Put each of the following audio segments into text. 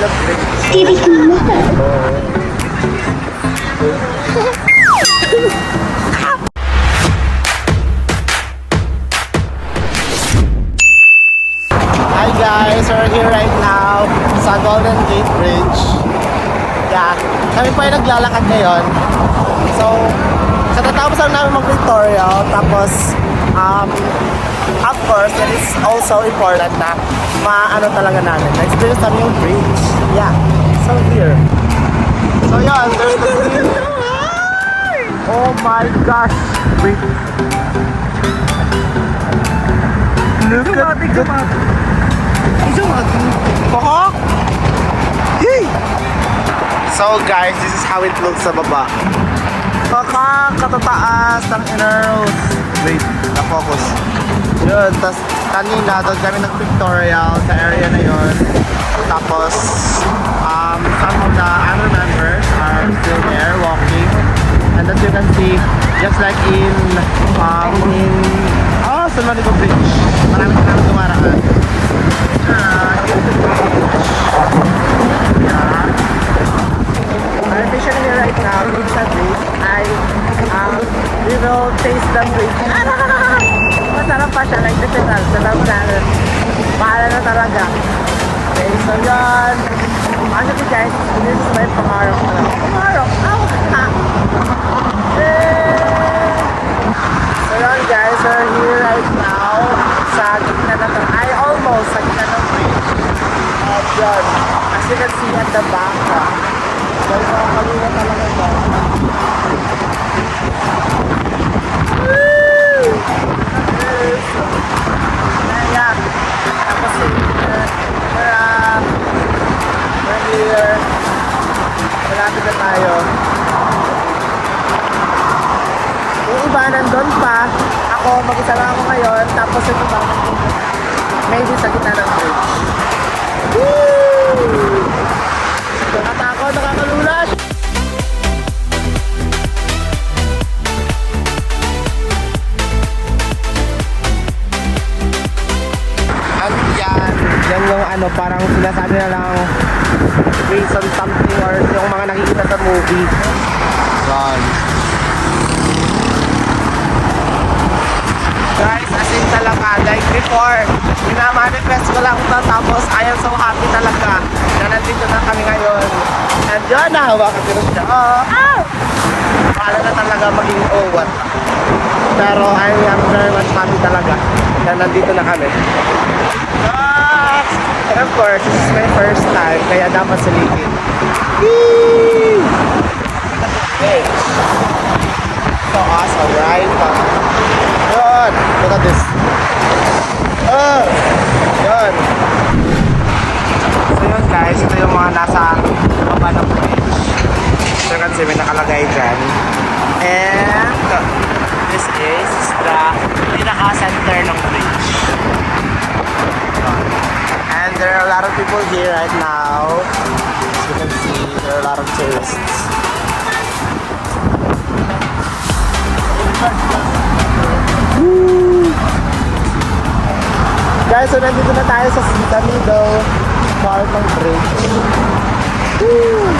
the bridge. Hi guys, we're here right now sa Golden Gate Bridge. Yeah, kami po ay naglalakad ngayon. So, sa tatapos lang namin mag-tutorial, tapos of course, it is also important na maano talaga namin. Na-experience namin yung bridge. Yeah, so here. So yun, there's the bridge. Oh my gosh. Wait. Look at the... Pohok! Yay! So guys, this is how it looks sa baba. Katataas ng inner. Wait, na-focus. Yun, tas kanina doon kami nag-pictorial sa area na yun. Tapos, some of the other members are still there walking. And as you can see, just like sa Manico Bridge, marami dumaraan. Our mission here right now, bridge na bridge, we will taste the bridge. Masarap pa siya, like literal, sa loob natin. Bahala na talaga. Okay, so yun. Honestly guys, this is my pangarap na lang. Pangarap? So yun guys, we're here right now sa gitna na almost sa gitna ng bridge. And yun, as you can see at the back, dahil makakalina talaga ba? Ayan. Tapos we're here. Malapit na tayo. Yung iba nandun pa. Ako, mag-isa lang ako ngayon. Tapos yung iba maybe sa gitna ng bridge. Woo! Nakatakot, nakakalulas! Yan yung parang sinasabi na lang based on something or yung mga nakikita sa movie. Yan. Guys, as in talaga, like before, minamanifest ko lang ito, tapos I am so happy talaga na nandito na kami ngayon. And yun, nahawakan ko siya. Paala na talaga maging what. Pero I am very much happy talaga na nandito na kami. And of course, this is my first time, kaya dapat sulitin. Yee! Okay. So awesome, right? Yun! Look at this. Yun! So yun guys, ito yung mga nasa baba ng bridge. So you can see, may nakalagay dyan. And this is the pinaka-center ng bridge. And there are a lot of people here right now. As you can see, there are a lot of tourists. Woo! Guys, so nandito na tayo sa middle part ng bridge. Woo!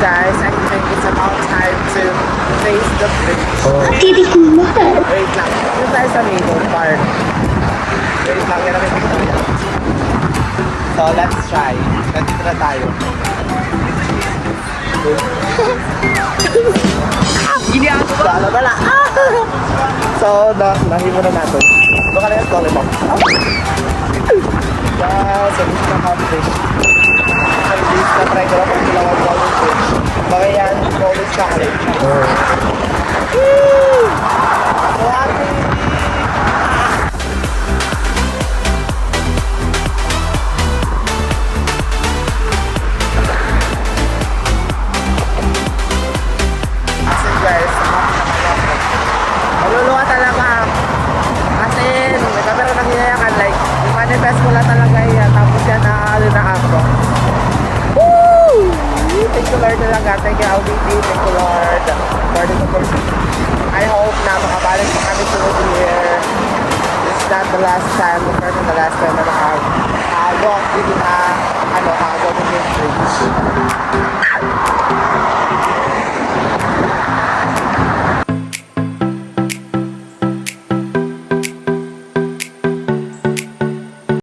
Guys, I think it's about time to face the bridge. Wait lang. Dito tayo sa middle part. Wait lang, yan ang picture. So, let's try. Nandito na tayo. Gini ako ba? Dala. So, nahimo na natin. Baka na yung toilet mo. Guys, so this is accomplished. Please na-try ko lang kung kilawag Golden Bridge. Baka yan, Golden Challenge. Woo! So happy! thank you Lord talaga. Thank you LBT, thank you Lord for this opportunity. I hope na makabalik pa kami sa New Year. This is not the last time, the first and the last time na walk with walk in the street.